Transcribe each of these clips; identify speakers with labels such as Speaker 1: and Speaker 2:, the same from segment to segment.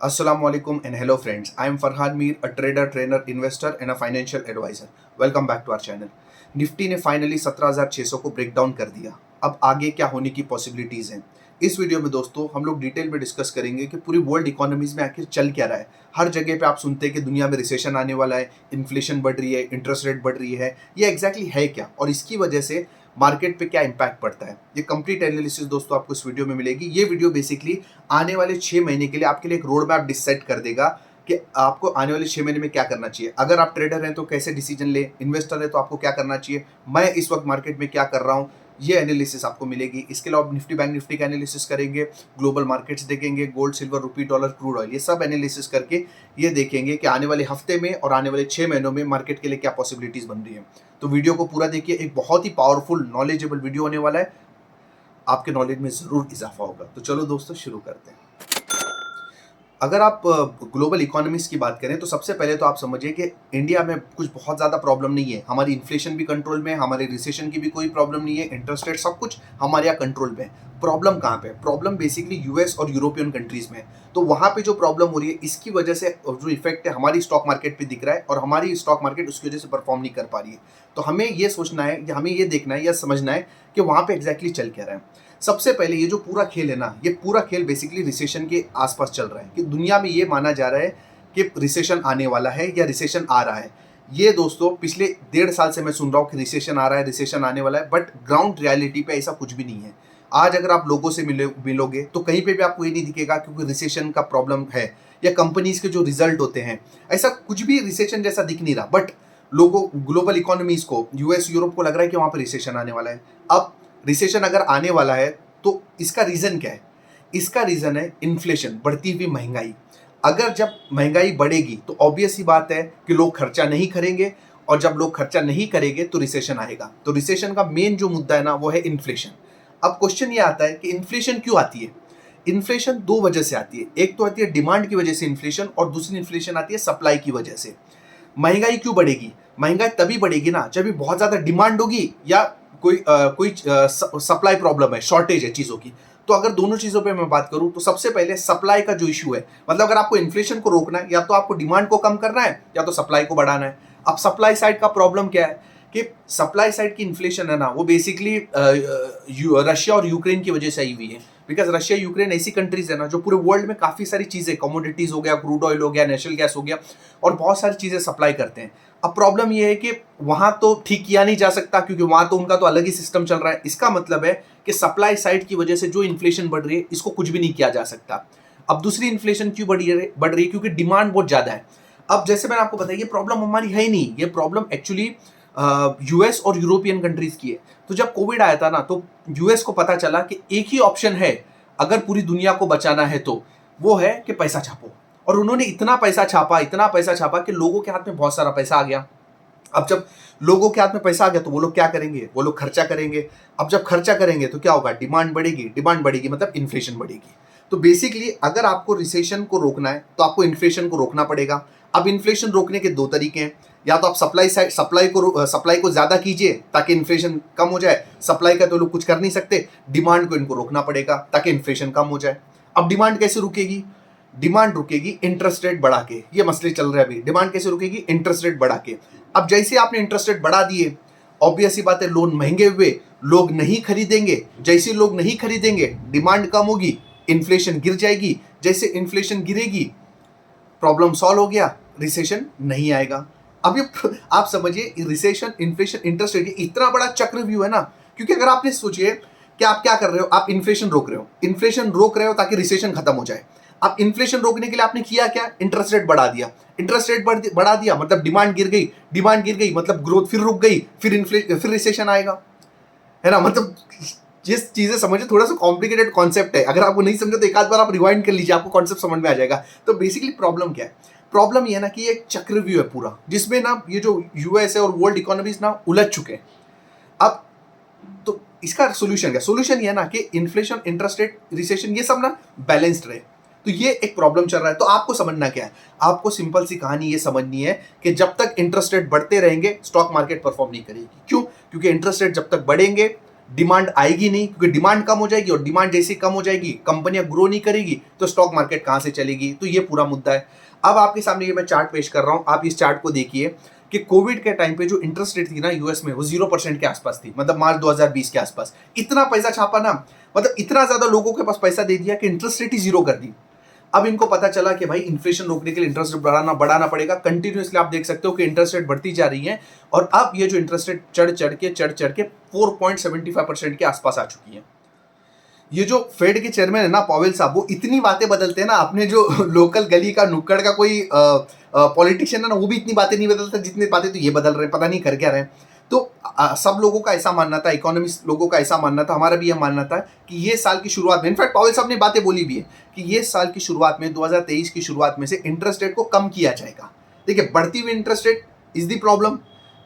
Speaker 1: Assalamu alaikum and hello friends. I am Farhan Mir, a trader, trainer, investor and a financial advisor. Welcome back to our channel. Nifty ने finally 17,600 को break down कर दिया। अब आगे क्या होने की पॉसिबिलिटीज हैं, इस वीडियो में दोस्तों हम लोग डिटेल में डिस्कस करेंगे कि पूरी वर्ल्ड इकोनॉमीज में आखिर चल क्या रहा है। हर जगह पे आप सुनते हैं कि दुनिया में रिसेशन आने वाला है, इन्फ्लेशन बढ़ रही है, इंटरेस्ट रेट बढ़ रही है। ये एग्जैक्टली है क्या और इसकी वजह से मार्केट पे क्या इंपैक्ट पड़ता है, ये कंप्लीट एनालिसिस दोस्तों आपको इस वीडियो में मिलेगी। ये वीडियो बेसिकली आने वाले 6 महीने के लिए आपके लिए एक रोड मैप डिसाइड कर देगा कि आपको आने वाले 6 महीने में क्या करना चाहिए। अगर आप ट्रेडर हैं तो कैसे डिसीजन ले, इन्वेस्टर है तो आपको क्या करना चाहिए, मैं इस वक्त मार्केट में क्या कर रहा हूँ, ये एनालिसिस आपको मिलेगी। इसके अलावा निफ्टी बैंक निफ्टी का एनालिसिस करेंगे, ग्लोबल मार्केट्स देखेंगे, gold silver rupee dollar crude oil, ये सब एनालिसिस करके ये देखेंगे कि आने वाले हफ्ते में और आने वाले 6 महीनों में मार्केट के लिए क्या पॉसिबिलिटीज बन रही है। तो वीडियो को पूरा देखिए, एक बहुत ही पावरफुल नॉलेजेबल वीडियो होने वाला है, आपके नॉलेज में जरूर इजाफा होगा। तो चलो दोस्तों शुरू करते हैं। अगर आप ग्लोबल इकोनॉमीज की बात करें तो सबसे पहले तो आप समझिए कि इंडिया में कुछ बहुत ज़्यादा प्रॉब्लम नहीं है। हमारी इन्फ्लेशन भी कंट्रोल में है, हमारे रिसेशन की भी कोई प्रॉब्लम नहीं है, इंटरेस्ट रेट सब कुछ हमारे यहाँ कंट्रोल में है। प्रॉब्लम कहाँ पे है? प्रॉब्लम बेसिकली यूएस और यूरोपियन कंट्रीज में है। तो वहाँ पे जो प्रॉब्लम हो रही है, इसकी वजह से जो इफेक्ट है हमारी स्टॉक मार्केट पे दिख रहा है और हमारी स्टॉक मार्केट उसकी वजह से परफॉर्म नहीं कर पा रही है। तो हमें ये सोचना है, हमें ये देखना है या समझना है कि वहाँ पे एग्जैक्टली चल क्या रहा है। सबसे पहले ये जो पूरा खेल है ना, ये पूरा खेल बेसिकली रिसेशन के आसपास चल रहा है कि दुनिया में ये माना जा रहा है कि रिसेशन आने वाला है या रिसेशन आ रहा है। ये दोस्तों पिछले 1.5 साल से मैं सुन रहा हूँ कि रिसेशन आ रहा है, रिसेशन आने वाला है, बट ग्राउंड रियलिटी पे ऐसा कुछ भी नहीं है। आज अगर आप लोगों से मिलोगे तो कहीं पे भी आपको ये नहीं दिखेगा क्योंकि रिसेशन का प्रॉब्लम है, या कंपनीज के जो रिजल्ट होते हैं ऐसा कुछ भी रिसेशन जैसा दिख नहीं रहा। बट लोगों, ग्लोबल इकोनॉमीज को, यूएस यूरोप को लग रहा है कि वहाँ पर रिसेशन आने वाला है। अब रिसेशन अगर आने वाला है तो इसका रीजन क्या है? इसका रीजन है इन्फ्लेशन, बढ़ती हुई महंगाई। अगर जब महंगाई बढ़ेगी तो ऑब्वियस ही बात है कि लोग खर्चा नहीं करेंगे, और जब लोग खर्चा नहीं करेंगे तो रिसेशन आएगा। तो रिसेशन का मेन जो मुद्दा है ना वो है इन्फ्लेशन। अब क्वेश्चन ये आता है कि इन्फ्लेशन क्यों आती है? इन्फ्लेशन दो वजह से आती है, एक तो आती है डिमांड की वजह से इन्फ्लेशन, और दूसरी इन्फ्लेशन आती है सप्लाई की वजह से। महंगाई क्यों बढ़ेगी? महंगाई तभी बढ़ेगी ना जब भी बहुत ज्यादा डिमांड होगी या कोई सप्लाई प्रॉब्लम है, शॉर्टेज है चीजों की। तो अगर दोनों चीजों पे मैं बात करूं तो सबसे पहले सप्लाई का जो इशू है, मतलब अगर आपको इन्फ्लेशन को रोकना है या तो आपको डिमांड को कम करना है या तो सप्लाई को बढ़ाना है। अब सप्लाई साइड का प्रॉब्लम क्या है कि सप्लाई साइड की इन्फ्लेशन है ना वो बेसिकली रशिया और यूक्रेन की वजह से आई हुई है। बिकॉज रशिया यूक्रेन ऐसी कंट्रीज है ना जो पूरे वर्ल्ड में काफी सारी चीजें, कमोडिटीज हो गया, क्रूड ऑयल हो गया, नेचुरल गैस हो गया, और बहुत सारी चीजें सप्लाई करते हैं। अब प्रॉब्लम यह है कि वहां तो ठीक किया नहीं जा सकता क्योंकि वहां तो उनका तो अलग ही सिस्टम चल रहा है। इसका मतलब है कि सप्लाई साइड की वजह से जो इन्फ्लेशन बढ़ रही है इसको कुछ भी नहीं किया जा सकता। अब दूसरी इन्फ्लेशन क्यों बढ़ रही है? क्योंकि डिमांड बहुत ज्यादा है। अब जैसे मैंने आपको बताया, ये प्रॉब्लम हमारी है ही नहीं, ये प्रॉब्लम एक्चुअली यूएस और यूरोपियन कंट्रीज की है। तो जब कोविड आया था ना तो यूएस को पता चला कि एक ही ऑप्शन है अगर पूरी दुनिया को बचाना है, तो वो है कि पैसा छापो। और उन्होंने इतना पैसा छापा कि लोगों के हाथ में बहुत सारा पैसा आ गया। अब जब लोगों के हाथ में पैसा आ गया तो वो लोग क्या करेंगे? वो लोग खर्चा करेंगे। अब जब खर्चा करेंगे तो क्या होगा? डिमांड बढ़ेगी, डिमांड बढ़ेगी मतलब इन्फ्लेशन बढ़ेगी। तो बेसिकली अगर आपको रिसेशन को रोकना है तो आपको इन्फ्लेशन को रोकना पड़ेगा। अब इन्फ्लेशन रोकने के दो तरीके हैं, या तो आप सप्लाई को ज्यादा कीजिए ताकि इन्फ्लेशन कम हो जाए। सप्लाई का तो लोग कुछ कर नहीं सकते, डिमांड को इनको रोकना पड़ेगा ताकि इन्फ्लेशन कम हो जाए। अब डिमांड कैसे रुकेगी? डिमांड रुकेगी इंटरेस्ट रेट बढ़ा के। ये मसले चल रहे हैं अभी। डिमांड कैसे रुकेगी? इंटरेस्ट रेट बढ़ा के। अब जैसे आपने इंटरेस्ट रेट बढ़ा दिए, ऑब्वियस ही बात है लोन महंगे हुए, लोग नहीं खरीदेंगे। जैसे लोग नहीं खरीदेंगे डिमांड कम होगी, इन्फ्लेशन गिर जाएगी। जैसे इन्फ्लेशन गिरेगी, प्रॉब्लम सॉल्व हो गया, रिसेशन नहीं आएगा। अब ये आप समझिए, रिसेशन, इन्फ्लेशन, इंटरेस्ट रेट, इतना बड़ा चक्रव्यूह है ना। क्योंकि अगर आपने सोचिए कि आप क्या कर रहे हो, आप इन्फ्लेशन रोक रहे हो ताकि रिसेशन खत्म हो जाए। अब इन्फ्लेशन रोकने के लिए आपने किया क्या? इंटरेस्ट रेट बढ़ा दिया। इंटरेस्ट रेट बढ़ा दिया मतलब डिमांड गिर गई मतलब ग्रोथ फिर रुक गई, फिर रिसेशन आएगा, है ना। मतलब जिस चीजें समझे, थोड़ा सा कॉम्प्लिकेटेड कॉन्सेप्ट है। अगर आपको नहीं समझे तो एक आध बार आप रिवाइंड कर लीजिए, आपको कॉन्सेप्ट समझ में आ जाएगा। तो बेसिकली प्रॉब्लम क्या है? प्रॉब्लम ये है ना कि एक चक्रव्यूह है पूरा, जिसमें ना ये जो यूएस है और वर्ल्ड इकोनॉमीज ना उलझ चुके हैं। अब तो इसका सोल्यूशन क्या? सोल्यूशन ये है ना कि इन्फ्लेशन, इंटरेस्ट रेट, रिसेशन, ये सब ना बैलेंस्ड रहे। तो ये एक प्रॉब्लम चल रहा है। तो आपको समझना क्या है? आपको सिंपल सी कहानी ये समझनी है कि जब तक इंटरेस्ट रेट बढ़ते रहेंगे स्टॉक मार्केट परफॉर्म नहीं करेगी। क्यों? क्योंकि इंटरेस्ट रेट जब तक बढ़ेंगे डिमांड आएगी नहीं, क्योंकि डिमांड कम हो जाएगी और डिमांड जैसी कम हो जाएगी कंपनियां ग्रो नहीं करेगी तो स्टॉक मार्केट कहां से चलेगी। तो ये पूरा मुद्दा है। अब आपके सामने ये मैं चार्ट पेश कर रहा हूं, आप इस चार्ट को देखिए कि कोविड के टाइम पे जो इंटरेस्ट रेट थी ना यूएस में, वो 0% के आसपास थी, मतलब मार्च 2020 के आसपास। इतना पैसा छापा ना, मतलब इतना ज्यादा लोगों के पास पैसा दे दिया कि इंटरेस्ट रेट ही जीरो कर दी। अब इनको पता चला कि भाई इन्फ्लेशन रोकने के लिए इंटरेस्ट रेट बढ़ाना पड़ेगा। कंटिन्यूअसली आप देख सकते हो कि इंटरेस्ट रेट बढ़ती जा रही है और अब ये जो इंटरेस्ट रेट चढ़ चढ़ के 4.75% के आसपास आ चुकी है। ये जो फेड के चेयरमैन है ना पॉवेल साहब, वो इतनी बातें बदलते हैं ना, अपने जो लोकल गली का नुक्कड़ का कोई पॉलिटिशियन है ना, वो भी इतनी बातें नहीं बदलता जितनी बातें तो ये बदल रहे हैं, पता नहीं कर क्या रहे हैं। तो सब लोगों का ऐसा मानना था, इकोनॉमिस्ट लोगों का ऐसा मानना था, हमारा भी यह मानना था कि ये साल की शुरुआत में, इनफैक्ट पॉवेल साहब ने बातें बोली भी है कि ये साल की शुरुआत में 2023 की शुरुआत में से इंटरेस्ट रेट को कम किया जाएगा। देखिए, बढ़ती हुई interest rate is the problem,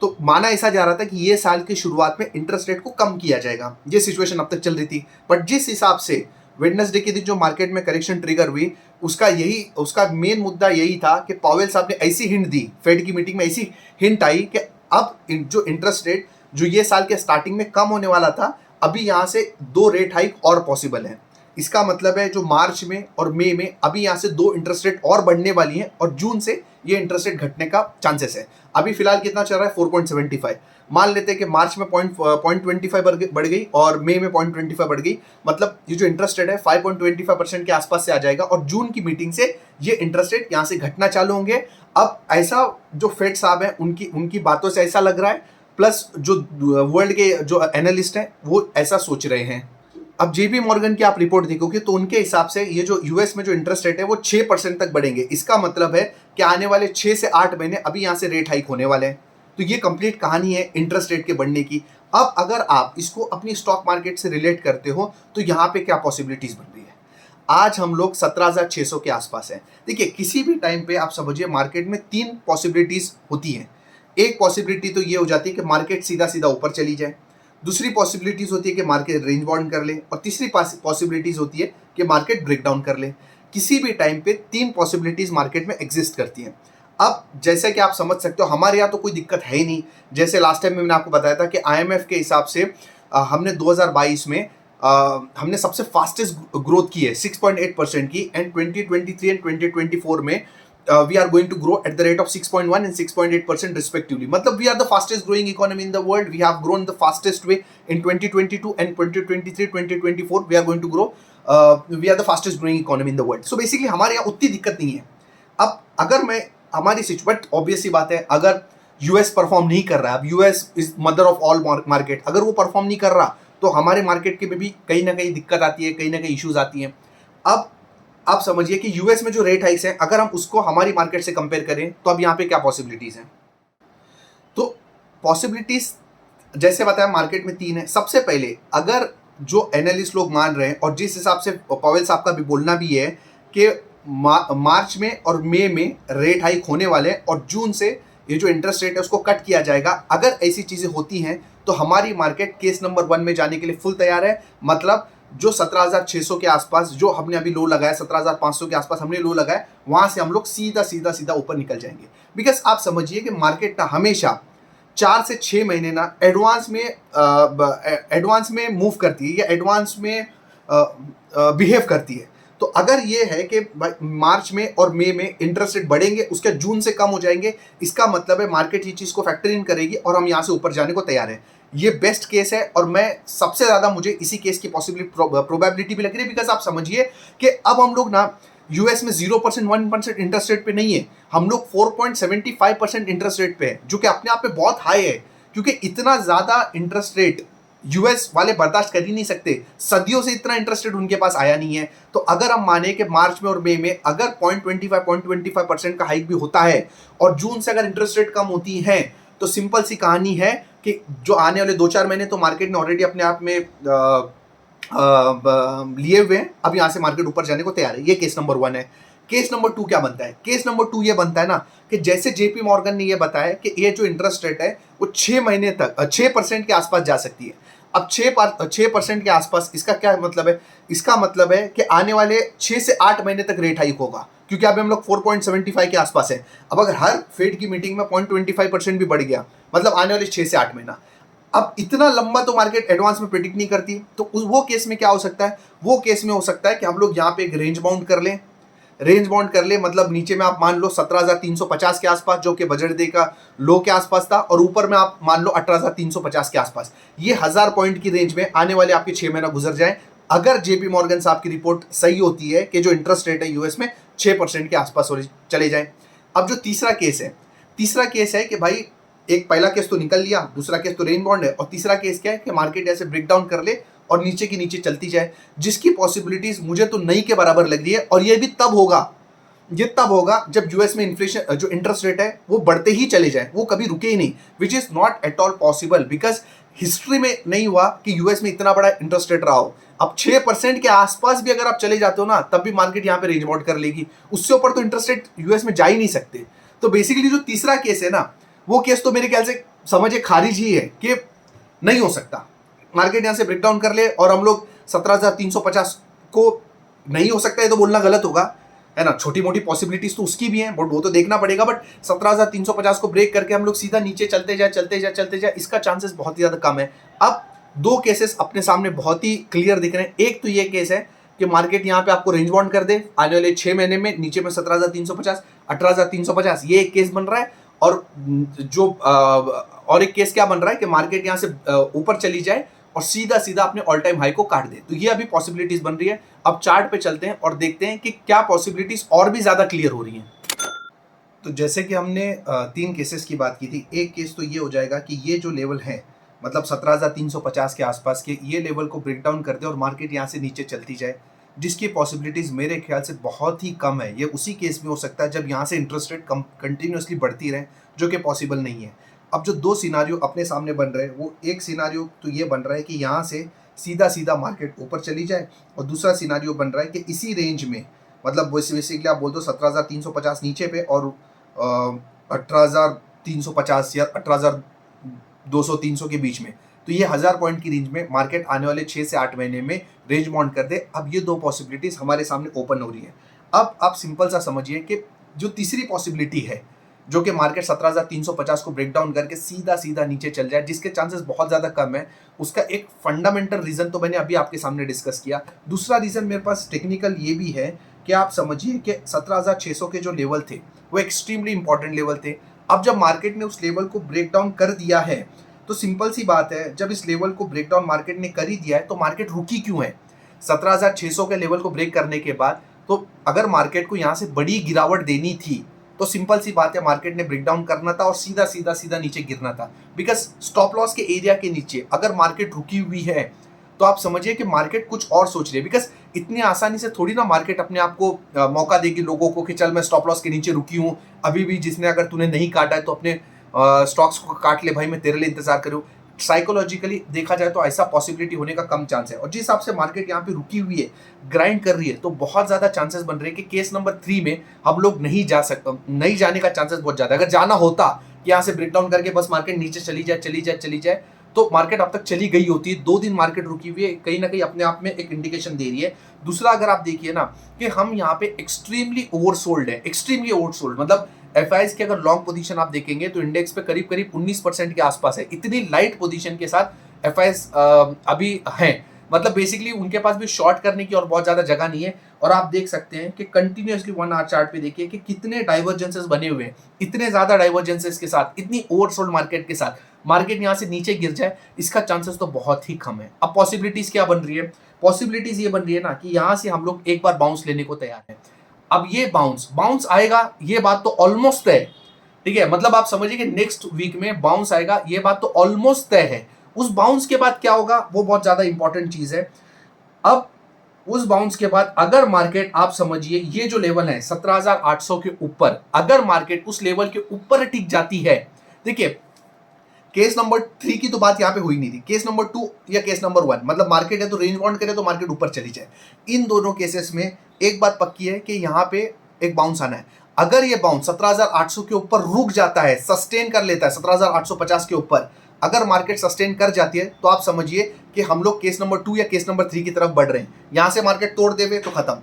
Speaker 1: तो माना ऐसा जा रहा था कि ये साल की शुरुआत में इंटरेस्ट रेट को कम किया जाएगा। ये सिचुएशन अब तक चल रही थी, बट जिस हिसाब से वेडनेसडे के दिन जो मार्केट में करेक्शन ट्रिगर हुई, उसका मेन मुद्दा यही था कि पॉवेल साहब ने ऐसी हिंट दी, फेड की मीटिंग में ऐसी हिंट आई कि अब जो इंटरेस्ट रेट जो ये साल के स्टार्टिंग में कम होने वाला था, अभी यहाँ से 2 रेट हाइक और पॉसिबल है। इसका मतलब है जो मार्च में और मई में अभी यहाँ से 2 इंटरेस्ट रेट और बढ़ने वाली हैं और जून से ये इंटरेस्ट रेट घटने का चांसेस है। अभी फिलहाल कितना चल रहा है, 4.75। मान लेते हैं कि मार्च में 0.25 बढ़ गई और मई में 0.25 बढ़ गई, मतलब ये जो इंटरेस्ट रेट है 5.25% के आसपास से आ जाएगा और जून की मीटिंग से ये इंटरेस्ट रेट यहाँ से घटना चालू होंगे। अब ऐसा जो फेड साहब है उनकी बातों से ऐसा लग रहा है, प्लस जो वर्ल्ड के जो एनालिस्ट हैं वो ऐसा सोच रहे हैं। अब जेपी मॉर्गन की आप रिपोर्ट देखोगे तो उनके हिसाब से ये जो यूएस में जो इंटरेस्ट रेट है वो 6% तक बढ़ेंगे। इसका मतलब है कि आने वाले 6 से 8 महीने अभी यहाँ से रेट हाइक होने वाले हैं। तो ये कंप्लीट कहानी है इंटरेस्ट रेट के बढ़ने की। अब अगर आप इसको अपनी स्टॉक मार्केट से रिलेट करते हो तो यहाँ पे क्या पॉसिबिलिटीज बन रही है। आज हम लोग 17,600 के आसपास हैं। देखिए, किसी भी टाइम पे आप समझिए मार्केट में 3 पॉसिबिलिटीज होती हैं। एक पॉसिबिलिटी तो ये हो जाती है कि मार्केट सीधा सीधा ऊपर चली जाए, दूसरी पॉसिबिलिटीज होती है कि मार्केट रेंज बाउंड कर ले, और तीसरी पॉसिबिलिटीज होती है कि मार्केट ब्रेक डाउन कर ले। किसी भी टाइम पे 3 पॉसिबिलिटीज मार्केट में एग्जिस्ट करती हैं। अब जैसे कि आप समझ सकते हो हमारे यहाँ तो कोई दिक्कत है ही नहीं। जैसे लास्ट टाइम में मैंने आपको बताया था कि आईएमएफ के हिसाब से हमने 2022 में हमने सबसे फास्टेस्ट ग्रोथ की है 6.8% की, एंड 2023 एंड 2024 में we are going to grow at the rate of 6.1 and 6.8% respectively. मतलब we are the fastest growing economy in the world. We have grown the fastest way in 2022 and 2023, 2024. We are going to grow. We are the fastest growing economy in the world. So basically हमारे यहाँ उतनी दिक्कत नहीं है। अब अगर मैं हमारी बट ऑब्वियस सी बात है, अगर यूएस परफॉर्म नहीं कर रहा है, अब US is mother of all market, अगर वो परफॉर्म नहीं कर रहा तो हमारे मार्केट के में भी कहीं ना कहीं दिक्कत आती है, कहीं ना कहीं इश्यूज आती हैं। अब आप समझिए कि यूएस में जो रेट हाइक्स हैं, अगर हम उसको हमारी मार्केट से कंपेयर करें तो अब यहाँ पे क्या पॉसिबिलिटीज हैं। तो पॉसिबिलिटीज जैसे बताया मार्केट में 3 है। सबसे पहले, अगर जो एनालिस्ट लोग मान रहे हैं और जिस हिसाब से पॉवेल साहब का भी बोलना भी है कि मार्च में और मई में रेट हाइक होने वाले हैं और जून से ये जो इंटरेस्ट रेट है उसको कट किया जाएगा, अगर ऐसी चीजें होती हैं तो हमारी मार्केट केस नंबर 1 में जाने के लिए फुल तैयार है। मतलब जो 17,600 के आसपास जो हमने अभी लो लगाया, 17,500 के आसपास हमने लो लगाया, वहां से हम लोग सीधा ऊपर निकल जाएंगे। बिकॉज आप समझिए कि मार्केट ना हमेशा 4 से 6 महीने ना एडवांस में मूव करती है या एडवांस में बिहेव करती है। तो अगर ये है कि मार्च में और मई में इंटरेस्ट रेट बढ़ेंगे, उसके जून से कम हो जाएंगे, इसका मतलब है मार्केट ये चीज को फैक्टर इन करेगी और हम यहाँ से ऊपर जाने को तैयार है। ये बेस्ट केस है और मैं सबसे ज्यादा मुझे इसी केस की प्रोबेबिलिटी भी लग रही है। बिकॉज आप समझिए कि अब हम लोग ना यूएस में 0% 1% इंटरेस्ट रेट पे नहीं है, हम लोग 4.75% इंटरेस्ट रेट पे है, जो कि अपने आप में बहुत हाई है, क्योंकि इतना ज्यादा इंटरेस्ट रेट यूएस वाले बर्दाश्त कर ही नहीं सकते। सदियों से इतना इंटरेस्ट रेट उनके पास आया नहीं है। तो अगर हम माने कि मार्च में और मई में अगर 0.25% का हाइक भी होता है और जून से अगर इंटरेस्ट रेट कम होती है, तो सिंपल सी कहानी है कि जो आने वाले 2-4 महीने तो मार्केट ने ऑलरेडी अपने आप में लिए हुए हैं, अब यहां से मार्केट ऊपर जाने को तैयार है। ये केस नंबर 1 है। केस नंबर 2 क्या बनता है? केस नंबर 2 ये बनता है ना कि जैसे जेपी मॉर्गन ने ये बताया कि ये जो इंटरेस्ट रेट है वो 6 महीने तक 6% के आसपास जा सकती है। अब 6% के आसपास, इसका क्या मतलब है? इसका मतलब है कि आने वाले 6 से 8 महीने तक रेट हाइक होगा, क्योंकि अभी हम लोग 4.75 के आसपास है। अब अगर हर फेड की मीटिंग में 0.25% भी बढ़ गया, मतलब आने वाले 6 से 8 महीना, अब इतना लंबा तो मार्केट एडवांस में प्रेडिक्ट नहीं करती, तो वो केस में क्या हो सकता है, वो केस में हो सकता है कि हम लोग यहाँ पे एक रेंज बाउंड कर लें। रेंज बाउंड कर ले मतलब नीचे में आप मान लो 17,350 के आसपास, जो कि बजट डे का लो के आसपास था, और ऊपर में आप मान लो 18,350 के आसपास। ये 1000 पॉइंट की रेंज में आने वाले आपके 6 महीना गुजर जाए, अगर जेपी मॉर्गन साहब की रिपोर्ट सही होती है कि जो इंटरेस्ट रेट है यूएस में 6% के आसपास चले जाए। अब जो तीसरा केस है कि भाई एक पहला केस तो निकल लिया, दूसरा केस तो रेंज बाउंड है, और तीसरा केस क्या है कि मार्केट ऐसे ब्रेक डाउन कर ले और नीचे की नीचे चलती जाए, जिसकी पॉसिबिलिटीज मुझे तो नहीं के बराबर लग रही है। और ये भी तब होगा जब यूएस में इन्फ्लेशन जो इंटरेस्ट रेट है वो बढ़ते ही चले जाए, वो कभी रुके ही नहीं, which is not at all possible, because history में नहीं हुआ कि यूएस में इतना बड़ा इंटरेस्ट रेट रहा हो। अब 6% के आसपास भी अगर आप चले जाते हो ना, तब भी मार्केट यहाँ पे रेंज बाउंड कर लेगी, उससे ऊपर तो इंटरेस्ट रेट यूएस में जा ही नहीं सकते। तो बेसिकली जो तीसरा केस है ना, वो केस तो मेरे ख्याल से समझे खारिज ही है कि नहीं हो सकता। मार्केट यहां से ब्रेकडाउन कर ले और हम लोग 17,350 को, नहीं हो सकता है तो बोलना गलत होगा, है ना, छोटी मोटी पॉसिबिलिटीज तो उसकी भी हैं, बट वो तो देखना पड़ेगा। बट 17,350 को ब्रेक करके हम लोग सीधा नीचे चलते जाए, इसका चांसेस बहुत ही ज्यादा कम है। अब दो केसेस अपने सामने बहुत ही क्लियर दिख रहे हैं। एक तो ये केस है कि मार्केट यहाँ पे आपको रेंज बाउंड कर दे आने वाले 6 महीने में, नीचे में 17,350, 18,350, ये एक केस बन रहा है। और जो और एक केस क्या बन रहा है कि मार्केट यहाँ से ऊपर चली जाए और सीधा सीधा अपने ऑल टाइम हाई को काट दे। तो ये अभी पॉसिबिलिटीज बन रही है। अब चार्ट पे चलते हैं और देखते हैं कि क्या पॉसिबिलिटीज और भी ज्यादा क्लियर हो रही हैं। तो जैसे कि हमने 3 केसेस की बात की थी, एक केस तो ये हो जाएगा कि ये जो लेवल है, मतलब 17,350 के आसपास के ये लेवल को ब्रेक डाउन कर दे और मार्केट यहाँ से नीचे चलती जाए, जिसकी पॉसिबिलिटीज मेरे ख्याल से बहुत ही कम है। ये उसी केस में हो सकता है जब यहाँ से इंटरेस्ट रेट कंटिन्यूसली बढ़ती रहे, जो कि पॉसिबल नहीं है। अब जो दो सिनारियो अपने सामने बन रहे हैं, वो एक सिनारियो तो ये बन रहा है कि यहाँ से सीधा सीधा मार्केट ऊपर चली जाए, और दूसरा सिनारियो बन रहा है कि इसी रेंज में, मतलब बेसिकली आप बोल दो 17,350 नीचे पे और 18,350 या 18,200-300 के बीच में, तो ये 1000 पॉइंट की रेंज में मार्केट आने वाले 6 से 8 महीने में रेंज बाउंड कर दे। अब ये दो पॉसिबिलिटीज हमारे सामने ओपन हो रही है। अब आप सिंपल सा समझिए कि जो तीसरी पॉसिबिलिटी है, जो कि मार्केट 17,350 को ब्रेक डाउन करके सीधा सीधा नीचे चल जाए, जिसके चांसेस बहुत ज़्यादा कम है, उसका एक फंडामेंटल रीज़न तो मैंने अभी आपके सामने डिस्कस किया। दूसरा रीज़न मेरे पास टेक्निकल ये भी है कि आप समझिए कि 17,600 के जो लेवल थे वो एक्सट्रीमली इंपॉर्टेंट लेवल थे। अब जब मार्केट ने उस लेवल को ब्रेक डाउन कर दिया है, तो सिंपल सी बात है, जब इस लेवल को ब्रेक डाउन मार्केट ने कर ही दिया है तो मार्केट रुकी क्यों है? 17,600 के लेवल को ब्रेक करने के बाद, तो अगर मार्केट को यहाँ से बड़ी गिरावट देनी थी तो सिंपल सी बात है, मार्केट ने ब्रेक डाउन करना था और सीधा सीधा सीधा नीचे गिरना था। बिकॉज स्टॉप लॉस के एरिया के नीचे अगर मार्केट रुकी हुई है, तो आप समझिए कि मार्केट कुछ और सोच रही है। बिकॉज इतनी आसानी से थोड़ी ना मार्केट अपने आप को मौका देगी लोगों को कि चल मैं स्टॉप लॉस के नीचे रुकी हूँ, अभी भी जिसने अगर तूने नहीं काटा है तो अपने स्टॉक्स को काट ले भाई, मैं तेरे लिए इंतजार करूँ। साइकोलॉजिकली देखा जाए तो ऐसा पॉसिबिलिटी होने का कम चांस है। और जिस हिसाब से मार्केट यहाँ पे रुकी हुई है, ग्राइंड कर रही है, तो बहुत ज्यादा चांसेस बन रहे हैं कि केस नंबर 3 में हम लोग नहीं जा सकते, नहीं जाने का चांसेस बहुत ज्यादा। अगर जाना होता कि यहाँ से ब्रेकडाउन करके बस मार्केट नीचे चली जाए, तो मार्केट अब तक चली गई होती है। 2 दिन मार्केट रुकी हुई है, कहीं ना कहीं अपने आप में एक इंडिकेशन दे रही है। दूसरा, अगर आप देखिए ना कि हम यहाँ पे एक्सट्रीमली ओवरसोल्ड है, एक्सट्रीमली ओवरसोल्ड, मतलब एफआईज की अगर लॉन्ग पोजीशन आप देखेंगे तो इंडेक्स पे करीब करीब 19% के आसपास है। इतनी लाइट पोजीशन के साथ एफआईज अभी हैं, मतलब बेसिकली उनके पास भी शॉर्ट करने की और बहुत ज्यादा जगह नहीं है। और आप देख सकते हैं कि कंटिन्यूअसली 1 आवर चार्ट पे देखिए कि कितने डाइवर्जेंसेस बने हुए हैं, इतने ज्यादा डाइवर्जेंसेस के साथ, इतनी ओवरसोल्ड मार्केट के साथ मार्केट यहाँ से नीचे गिर जाए, इसका चांसेस तो बहुत ही कम है। अब पॉसिबिलिटीज क्या बन रही है? पॉसिबिलिटीज ये बन रही है ना कि यहाँ से हम लोग एक बार बाउंस लेने को तैयार है। अब ये बाउंस आएगा, ये बात तो ऑलमोस्ट तय है, ठीक है, मतलब आप समझिए कि नेक्स्ट वीक में बाउंस आएगा, ये बात तो ऑलमोस्ट तय है। उस बाउंस के बाद क्या होगा वो बहुत ज्यादा इंपॉर्टेंट चीज है। अब उस बाउंस के बाद अगर मार्केट, आप समझिए ये जो लेवल है 17,800 के ऊपर, अगर मार्केट उस लेवल के ऊपर टिक जाती है, देखिए केस नंबर 3 की तो बात यहाँ पे हुई नहीं थी, केस नंबर 2 या केस नंबर 1, मतलब मार्केट है तो रेंज बाउंड करे तो मार्केट ऊपर चली जाए। इन दोनों केसेस में एक बात पक्की है कि यहाँ पे एक बाउंस आना है। अगर ये बाउंस 17,800 के ऊपर रुक जाता है, सस्टेन कर लेता है 17,850 के ऊपर, अगर मार्केट सस्टेन कर जाती है, तो आप समझिए कि हम लोग केस नंबर 2 या केस नंबर 3 की तरफ बढ़ रहे हैं। यहां से मार्केट तोड़ देवे तो खत्म।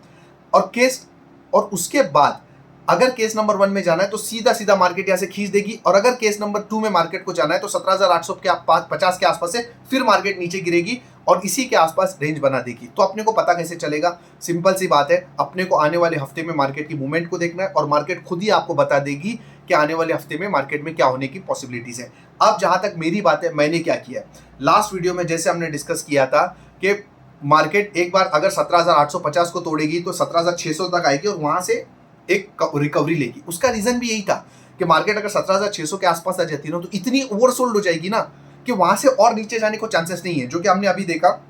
Speaker 1: और उसके बाद अगर केस नंबर 1 में जाना है तो सीधा सीधा मार्केट यहाँ से खींच देगी, और अगर केस नंबर 2 में मार्केट को जाना है तो 17,850 के आसपास से फिर मार्केट नीचे गिरेगी और इसी के आसपास रेंज बना देगी। तो अपने को पता कैसे चलेगा? सिंपल सी बात है, अपने को आने वाले हफ्ते में मार्केट की मूवमेंट को देखना है और मार्केट खुद ही आपको बता देगी कि आने वाले हफ्ते में मार्केट में क्या होने की पॉसिबिलिटीज है। अब जहां तक मेरी बात है, मैंने क्या किया है, लास्ट वीडियो में जैसे हमने डिस्कस किया था कि मार्केट एक बार अगर 17,850 को तोड़ेगी तो 17,600 तक आएगी और वहां से एक रिकवरी लेगी। उसका रीजन भी यही था कि मार्केट अगर 17,600 के आसपास आ जाती है ना तो इतनी ओवरसोल्ड हो जाएगी ना कि वहां से और नीचे जाने को चांसेस नहीं है, जो कि हमने अभी देखा।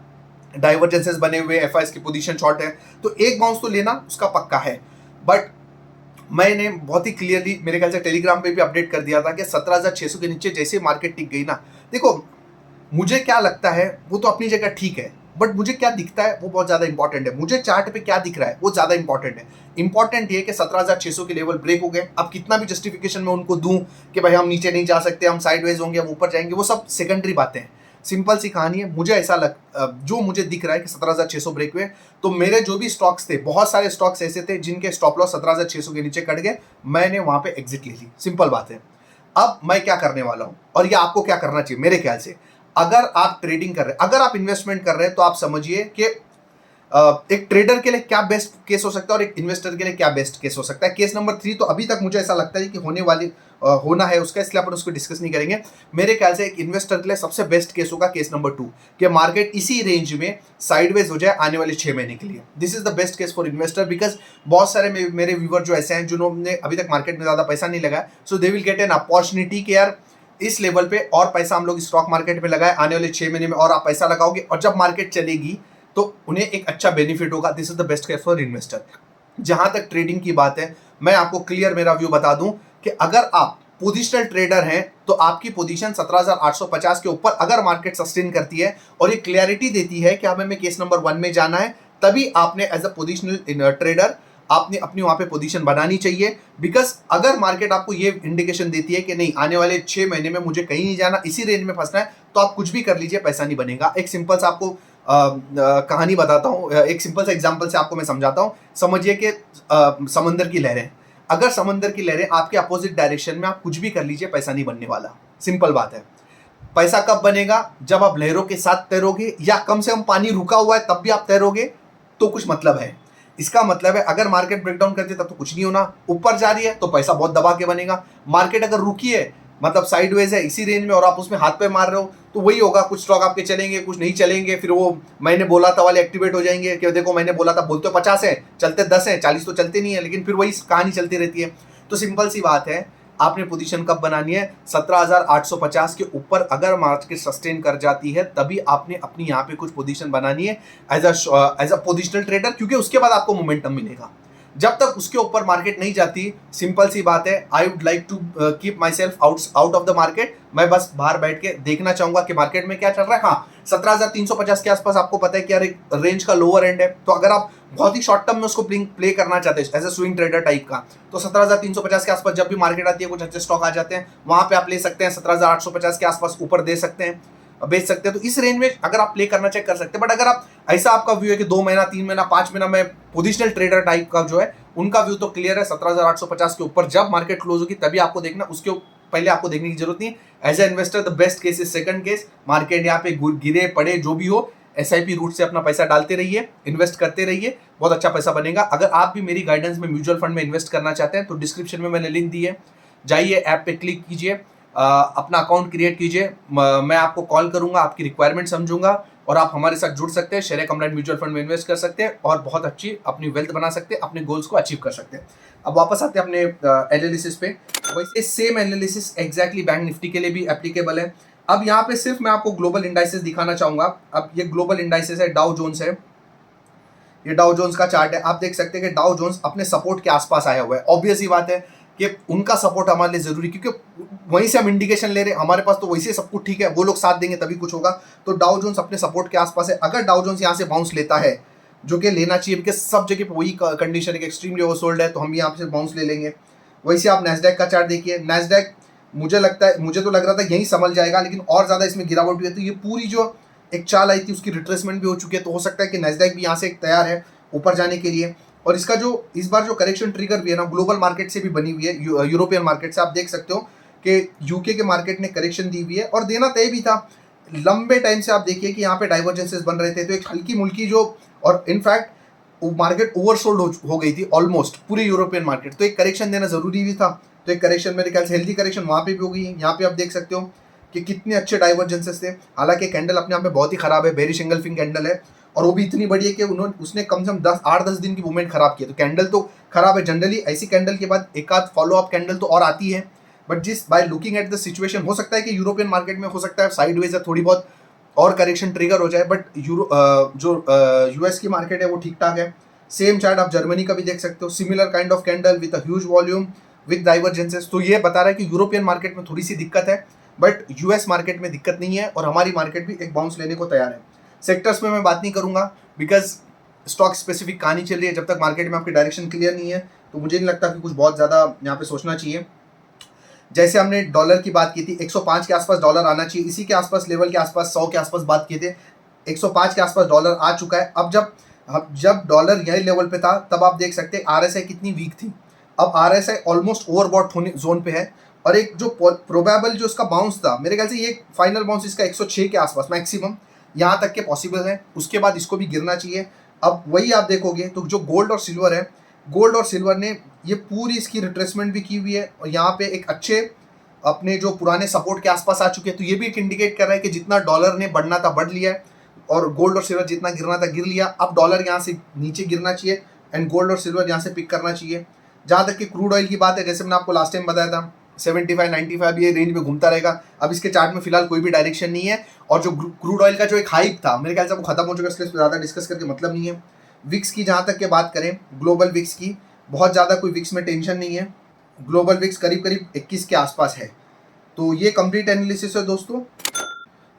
Speaker 1: डाइवर्जेंसेस बने हुए, एफआईएस की पोजीशन शॉर्ट है, तो एक बाउंस तो लेना उसका पक्का है। बट मैंने बहुत ही क्लियरली मेरे ख्याल से टेलीग्राम पे भी अपडेट कर दिया था कि 17,600 के नीचे जैसे मार्केट टिक गई ना, देखो मुझे क्या लगता है वो तो अपनी जगह ठीक है, बट मुझे क्या दिखता है वो बहुत ज्यादा इंपॉर्टेंट है। मुझे चार्ट पे क्या दिख रहा है वो ज्यादा इंपॉर्टेंट है। इंपॉर्टेंट ये कि 17,600 के लेवल ब्रेक हो गए। अब कितना भी जस्टिफिकेशन मैं उनको दूं कि भाई हम नीचे नहीं जा सकते, हम साइडवेज होंगे, हम ऊपर जाएंगे, वो सब सेकेंडरी बातें हैं। सिंपल सी कहानी है, मुझे ऐसा जो मुझे दिख रहा है कि 17,600 ब्रेक हुए, तो मेरे जो भी स्टॉक्स थे, बहुत सारे स्टॉक्स ऐसे थे जिनके स्टॉप लॉस 17,600 के नीचे कट गए, मैंने वहां पे एग्जिट ले ली। सिंपल बात है। अब मैं क्या करने वाला हूं और ये आपको क्या करना चाहिए मेरे ख्याल से, अगर आप ट्रेडिंग कर रहे हैं, अगर आप इन्वेस्टमेंट कर रहे हैं, तो आप समझिए कि एक ट्रेडर के लिए क्या बेस्ट केस हो सकता है और एक इन्वेस्टर के लिए क्या बेस्ट केस हो सकता है। केस नंबर 3 तो अभी तक मुझे ऐसा लगता है कि होना है उसका, इसलिए अपन उसको डिस्कस नहीं करेंगे। मेरे ख्याल से एक इन्वेस्टर के लिए सबसे बेस्ट केस होगा केस नंबर 2, कि मार्केट इसी रेंज में साइडवेज हो जाए आने वाले 6 महीने के लिए। This is the best case for investor, because बहुत सारे मेरे व्यूवर जो ऐसे हैं जिन्होंने अभी तक मार्केट में ज्यादा पैसा नहीं लगाया, so they will get an opportunity कि यार इस लेवल पे और पैसा हम लोग स्टॉक मार्केट में लगाए, आने वाले 6 महीने में और आप पैसा लगाओगे और जब मार्केट चलेगी तो उन्हें एक अच्छा बेनिफिट होगा। This is the best case for investor. जहां तक ट्रेडिंग की बात है, मैं आपको क्लियर मेरा व्यू बता दूं कि अगर आप पोजिशनल ट्रेडर हैं तो आपकी पोजीशन 17,850 के ऊपर अगर मार्केट सस्टेन करती है और ये क्लैरिटी देती है कि हमें केस नंबर 1 में जाना है, तभी आपने एज अ पोजिशनल ट्रेडर आपने अपनी वहां पे पोजीशन बनानी चाहिए। बिकॉज अगर मार्केट आपको ये इंडिकेशन देती है कि नहीं आने वाले 6 महीने में मुझे कहीं नहीं जाना, इसी रेंज में फंसना है, तो आप कुछ भी कर लीजिए, पैसा नहीं बनेगा। एक सिंपल सा आपको कहानी बताता हूँ, एक सिंपल सा एग्जांपल से आपको मैं समझाता हूँ। समझिए कि समंदर की लहरें, अगर समंदर की लहरें आपके अपोजिट डायरेक्शन में, आप कुछ भी कर लीजिए, पैसा नहीं बनने वाला। सिंपल बात है। पैसा कब बनेगा? जब आप लहरों के साथ तैरोगे, या कम से कम पानी रुका हुआ है तब भी आप तैरोगे तो कुछ मतलब है। इसका मतलब है अगर मार्केट ब्रेकडाउन करती है तब तो कुछ नहीं होना, ऊपर जा रही है तो पैसा बहुत दबा के बनेगा। मार्केट अगर रुकी है, मतलब साइडवेज है इसी रेंज में और आप उसमें हाथ पे मार रहे हो, तो वही होगा, कुछ स्टॉक आपके चलेंगे, कुछ नहीं चलेंगे, फिर वो मैंने बोला था वाले एक्टिवेट हो जाएंगे कि देखो मैंने बोला था, बोलते 50 है, चलते 10 है, 40 तो चलते नहीं है, लेकिन फिर वही कहानी चलती रहती है। तो सिंपल सी बात है, आपने पोजीशन कब बनानी है? 17,850 के ऊपर अगर मार्केट सस्टेन कर जाती है तभी आपने अपनी यहाँ पे कुछ पोजीशन बनानी है एज अ पोजिशनल ट्रेडर, क्योंकि उसके बाद आपको मोमेंटम मिलेगा। जब तक उसके ऊपर मार्केट नहीं जाती, सिंपल सी बात है, I would like to keep myself out of the market. मैं बस बाहर बैठ के देखना चाहूंगा कि मार्केट में क्या चल रहा है। हाँ, 17,350 के आसपास आपको पता है कि यार एक रेंज का लोअर एंड है, तो अगर आप बहुत ही शॉर्ट टर्म में उसको प्ले करना चाहते हैं as a swing trader type का, तो 17,350 के आसपास जब भी मार्केट आती है, कुछ अच्छे स्टॉक आ जाते हैं, वहां पे आप ले सकते हैं। 17,850 के आसपास ऊपर दे सकते हैं, बेच सकते हैं। तो इस रेंज में अगर आप प्ले करना चाहिए कर सकते हैं। बट अगर आप ऐसा आपका व्यू है कि 2 महीना, 3 महीना, 5 महीना में पोजिशनल ट्रेडर टाइप का जो है, उनका व्यू तो क्लियर है 17,850 के ऊपर जब मार्केट क्लोज होगी तभी आपको देखना, उसके पहले आपको देखने की जरूरत नहीं। As a investor the best case is second case. Market यहाँ पे गिरे पड़े जो भी हो, SIP रूट से अपना पैसा डालते रहिए, इन्वेस्ट करते रहिए, बहुत अच्छा पैसा बनेगा। अगर आप भी मेरी गाइडेंस में म्यूचुअल फंड में इन्वेस्ट करना चाहते हैं तो डिस्क्रिप्शन में मैंने लिंक दी है, जाइए ऐप पे क्लिक कीजिए, अपना अकाउंट क्रिएट कीजिए, मैं आपको कॉल करूंगा, आपकी रिक्वायरमेंट समझूंगा और आप हमारे साथ जुड़ सकते हैं, शेयर कमराइट म्यूचुअल फंड में इन्वेस्ट कर सकते हैं और बहुत अच्छी अपनी वेल्थ बना सकते हैं, अपने गोल्स को अचीव कर सकते हैं। अब वापस आते हैं अपने एनालिसिस पे। वैसे same analysis exactly bank Nifty के लिए भी एप्लीकेबल है। अब यहाँ पे सिर्फ मैं आपको ग्लोबल इंडाइसेस दिखाना चाहूंगा। अब ये ग्लोबल इंडाइसेस है, डाउ जोन्स है, ये डाउ जोन्स का चार्ट है। आप देख सकते हैं कि डाउ जोन्स अपने सपोर्ट के आसपास आया हुआ है। ऑब्वियस ही बात है कि उनका सपोर्ट हमारे लिए जरूरी, क्योंकि वहीं से हम इंडिकेशन ले रहे हैं, हमारे पास तो वैसे सब कुछ ठीक है, वो लोग साथ देंगे तभी कुछ होगा। तो डाउ जोन्स अपने सपोर्ट के आसपास है। अगर डाउ जोन्स यहाँ से बाउंस लेता है, जो कि लेना चाहिए बिकॉज सब जगह पे वही कंडीशन है कि एक्सट्रीमली ओवरसोल्ड है, तो हम यहाँ से बाउंस ले लेंगे। वैसे आप नैस्डैक का चार्ट देखिए, नैस्डैक मुझे तो लग रहा था यही संभल जाएगा, लेकिन और ज्यादा इसमें गिरावट हुई है। तो ये पूरी जो एक चाल आई थी उसकी रिट्रेसमेंट भी हो चुकी है, तो हो सकता है कि नैस्डैक भी यहाँ से तैयार है ऊपर जाने के लिए। और इसका जो इस बार जो करेक्शन ट्रिगर भी है ना, ग्लोबल मार्केट से भी बनी हुई है, यूरोपियन मार्केट से। आप देख सकते हो कि यूके के मार्केट ने करेक्शन दी हुई है और देना तय भी था। लंबे टाइम से आप देखिए कि यहाँ पे डाइवर्जेंसेस बन रहे थे, तो एक हल्की मुल्की जो, और इनफैक्ट मार्केट ओवरसोल्ड हो गई थी ऑलमोस्ट पूरी यूरोपियन मार्केट, तो एक करेक्शन देना जरूरी भी था। तो एक करेक्शन मेरे ख्याल से हेल्दी करेक्शन वहाँ पे भी हो गई है। यहाँ पे आप देख सकते हो कि कितने अच्छे डाइवर्जेंसेस थे। हालांकि कैंडल अपने आप में बहुत ही खराब है, बेरी सिंगल फिंग कैंडल है, और वो भी इतनी बड़ी है कि उसने कम से कम 8-10 दिन की मूवमेंट खराब की है। तो कैंडल तो खराब है, जनरली ऐसी कैंडल के बाद एक आध फॉलो अप कैंडल तो और आती है, बट जिस by looking at the situation हो सकता है कि यूरोपियन मार्केट में हो सकता है साइडवेज थोड़ी बहुत और करेक्शन ट्रिगर हो जाए, बट जो यूएस की मार्केट है वो ठीक ठाक है। सेम चार्ट आप जर्मनी का भी देख सकते हो, similar kind of candle with a huge volume with divergences. तो ये बता रहा है कि यूरोपियन मार्केट में थोड़ी सी दिक्कत है, बट यूएस मार्केट में दिक्कत नहीं है, और हमारी मार्केट भी एक बाउंस लेने को तैयार है। सेक्टर्स में मैं बात नहीं करूंगा बिकॉज स्टॉक स्पेसिफिक कहानी चल रही है। जब तक मार्केट में आपकी डायरेक्शन क्लियर नहीं है तो मुझे नहीं लगता कि कुछ बहुत ज़्यादा यहाँ पे सोचना चाहिए। जैसे हमने डॉलर की बात की थी, 105 के आसपास डॉलर आना चाहिए, इसी के आसपास लेवल के आसपास 100 के आसपास बात किए थे। 105 के आसपास डॉलर आ चुका है। अब जब डॉलर यही लेवल पे था तब आप देख सकते हैं आरएसआई कितनी वीक थी। अब आरएसआई ऑलमोस्ट ओवरबॉट होने जोन पे है, और एक जो प्रोबेबल जो इसका बाउंस था, मेरे ख्याल से ये फाइनल बाउंस इसका 106 के आसपास मैक्सिमम यहाँ तक के पॉसिबल है, उसके बाद इसको भी गिरना चाहिए। अब वही आप देखोगे तो जो गोल्ड और सिल्वर है, गोल्ड और सिल्वर ने ये पूरी इसकी रिट्रेसमेंट भी की हुई है, और यहाँ पे एक अच्छे अपने जो पुराने सपोर्ट के आसपास आ चुके हैं। तो ये भी एक इंडिकेट कर रहा है कि जितना डॉलर ने बढ़ना था बढ़ लिया है, और गोल्ड और सिल्वर जितना गिरना था गिर लिया। अब डॉलर यहाँ से नीचे गिरना चाहिए एंड गोल्ड और सिल्वर यहाँ से पिक करना चाहिए। जहाँ तक कि क्रूड ऑयल की बात है, जैसे मैंने आपको लास्ट टाइम बताया था 75-95 ये रेंज में घूमता रहेगा। अब इसके चार्ट में फिलहाल कोई भी डायरेक्शन नहीं है, और जो क्रूड ऑयल का जो एक हाइप था मेरे ख्याल से वो खत्म हो चुका है, इसलिए ज़्यादा डिस्कस करके मतलब नहीं है। विक्स की जहाँ तक के बात करें, ग्लोबल विक्स की बहुत ज़्यादा कोई विक्स में टेंशन नहीं है। ग्लोबल विक्स करीब करीब 21 के आसपास है। तो ये कंप्लीट एनालिसिस है दोस्तों।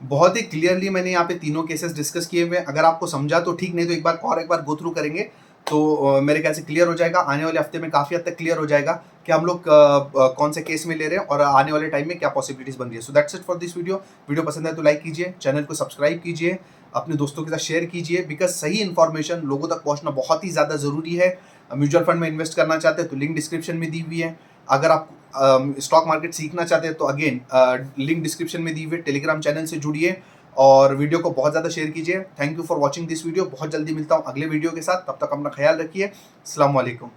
Speaker 1: बहुत ही क्लियरली मैंने यहाँ पे तीनों केसेस डिस्कस किए हुए हैं। अगर आपको समझा तो ठीक, नहीं तो एक बार गो थ्रू करेंगे तो मेरे ख्याल से क्लियर हो जाएगा। आने वाले हफ्ते में काफ़ी हद तक क्लियर हो जाएगा कि हम लोग कौन से केस में ले रहे हैं और आने वाले टाइम में क्या पॉसिबिलिटीज बन रही है। So that's it for this video पसंद है तो लाइक कीजिए, चैनल को सब्सक्राइब कीजिए, अपने दोस्तों के साथ शेयर कीजिए, बिकॉज सही इन्फॉर्मेशन लोगों तक पहुँचना बहुत ही ज़्यादा ज़रूरी है। म्यूचुअल फंड में इन्वेस्ट करना चाहते हैं तो लिंक डिस्क्रिप्शन में दी हुई है। अगर आप स्टॉक मार्केट सीखना चाहते हैं तो अगेन लिंक डिस्क्रिप्शन में दी हुई है। टेलीग्राम चैनल से जुड़िए और वीडियो को बहुत ज़्यादा शेयर कीजिए। Thank you for watching this video. बहुत जल्दी मिलता हूँ अगले वीडियो के साथ, तब तक अपना ख्याल रखिए। अस्सलाम वालेकुम।